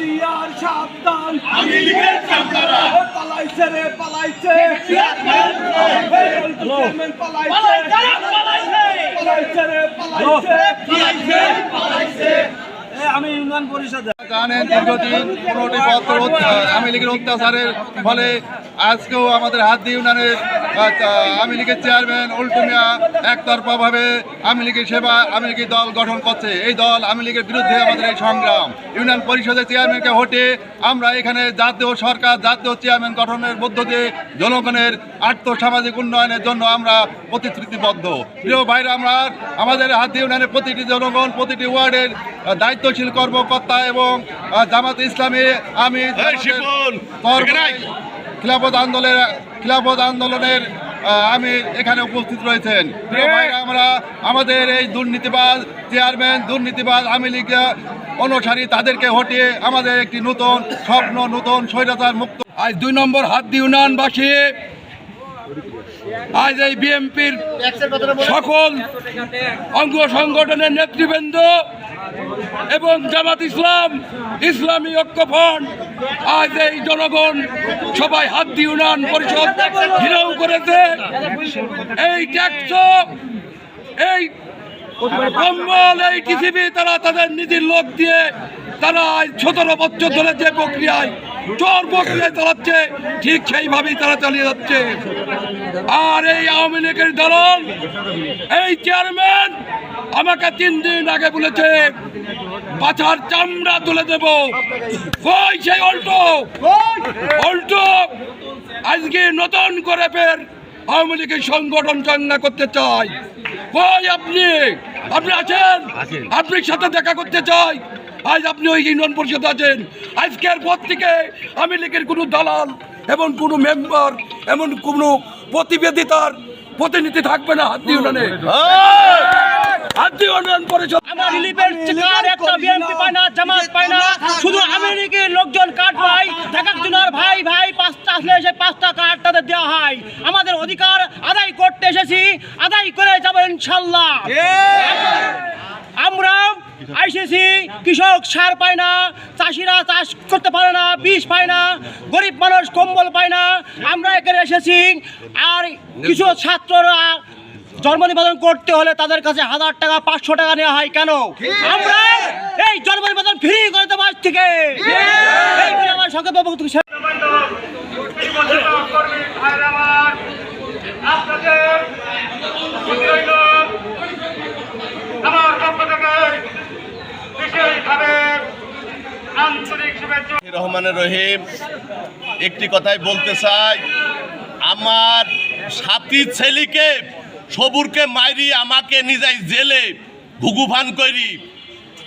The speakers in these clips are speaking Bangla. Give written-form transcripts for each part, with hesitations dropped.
হুঁশিয়ার সাবধান আমি লিগের চামড়া পালাইছে রে পালাইছে পালাইছে রে পালাইছে আমি ইউনিয়ন পরিষদ জানেন দীর্ঘদিন 15টি বছর আওয়ামী লীগের অত্যাচারের ফলে আজকেও আমাদের হাতদি ইউনিয়নের আওয়ামী লীগের চেয়ারম্যান উল্টু মিয়া একতরফাভাবে আওয়ামী লীগের সেবা আওয়ামী লীগের দল গঠন করছে। এই দল আওয়ামী লীগের বিরুদ্ধে আমাদের এই সংগ্রাম। ইউনিয়ন পরিষদের চেয়ারম্যানকে হটে আমরা এখানে জাতীয় সরকার জাতীয় চেয়ারম্যান গঠনের মধ্য দিয়ে জনগণের আর্থসামাজিক উন্নয়নের জন্য আমরা প্রতিশ্রুতিবদ্ধ। প্রিয় ভাইরা, আমরা আমাদের হাতদি ইউনিয়নের প্রতিটি জনগণ প্রতিটি ওয়ার্ডের দায়িত্বশীল কর্মকর্তা এবং জামাত ইসলামী আমি খিলাফত আন্দোলনের আমি এখানে উপস্থিত রয়েছেন। প্রিয় ভাইরা, আমরা আমাদের এই দুর্নীতিবাজ চেয়ারম্যান দুর্নীতিবাজ আওয়ামী লীগ অনুসারী তাদেরকে হটিয়ে আমাদের একটি নতুন স্বপ্ন নতুন স্বৈরাচার মুক্ত আজ 2 নম্বর হাতদি ইউনিয়নবাসী আজ এই বিএনপির সকল অঙ্গ সংগঠনের নেতৃবৃন্দ এবং জামাত ইসলামী ঐক্যফ্রন্ট আজ এই জনগণ সবাই হাতদি ইউনিয়ন পরিষদ ঘিরাও করেছে। এই ট্যাক্স এই কম্বল এই টিসিবি তারা তাদের নিজের লোক দিয়ে তারা 17 বছর ধরে যে প্রক্রিয়ায় চোর প্রক্রিয়ায় চালাচ্ছে ঠিক সেইভাবেই তারা চালিয়ে যাচ্ছে। আর এই আওয়ামী লীগের দল এই চেয়ারম্যান আমাকে 3 দিন আগে বলেছে পাছার চামড়া তুলে দেব। কই সেই উল্টো আজকে নতুন করে ফের আওয়ামী লীগের সংগঠন চাঙ্গা করতে চাই। কই আপনি আছেন? আপনার সাথে দেখা করতে চাই। আজ আপনি ওই ইউনিয়ন পরিষদ আছেন। আজকের পর থেকে আওয়ামী লীগের কোনো দালাল এবং কোনো মেম্বার এমন কোনো প্রতিনিধি থাকবে না হাতদি ইউনিয়নে। হাতদি ইউনিয়ন পরিষদ আমরা রিলিফের কার্ড একটা বিএনপি পায় না, জামাত পায় না, শুধু আওয়ামী লীগের লোকজন কার্ড পায়। একজনের ভাই 5টা আসলে সেই 5টা কার্ড তাদের দেওয়া হয়। আমাদের অধিকার আদায় করতে এসেছি, আদায় করে যাব ইনশাল্লাহ। আমরা আইসিসি কৃষক সার পায় না, চাষিরা চাষ করতে পারে না, বীজ পায় না, গরিব মানুষ কম্বল পায় না। আমরা এখানে এসেছি। আর কিছু ছাত্ররা জন্ম নিবন্ধন করতে হলে তাদের কাছে 1000 টাকা 500 টাকা নেওয়া হয়। কেন? আমরা এই জন্ম নিবন্ধন ফ্রি করে দেবো আজ থেকে। আমার সঙ্গে রহমানের রহিম একটি কথাই বলতে চাই, আমার সাথী ছেলেকে সবুরকে মাইরি আমাকে নিজেই জেলে ভুগুফান করি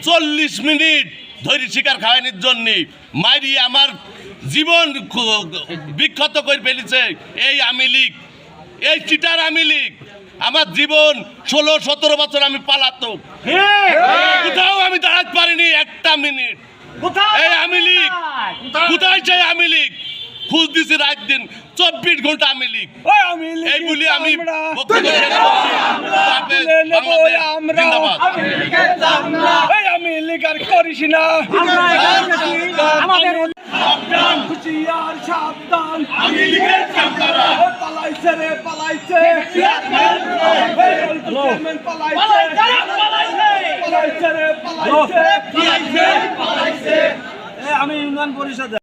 40 মিনিট ধৈর্য শিকার খাওয়ানোর জন্য মাইরি আমার জীবন বিক্ষত করে ফেলেছে এই আওয়ামী লীগ, এই চিটার আওয়ামী লীগ। আমার জীবন 16-17 বছর আমি পালাতক, কোথাও আমি দাঁড়াতে পারিনি একটা মিনিট। এই আওয়ামী লীগ কোথায় চাই? আওয়ামী লীগ খুঁজ দিছি রাত দিন 24 ঘন্টা আওয়ামী লীগ। এইগুলি আমি আমি লীগ আর করিস না। হুঁশিয়ার সাবধান আমি লিগের চামড়া পালাইছে রে পালাইছে পালাইছে রে পালাইছে আমি ইউনিয়ন পরিষদ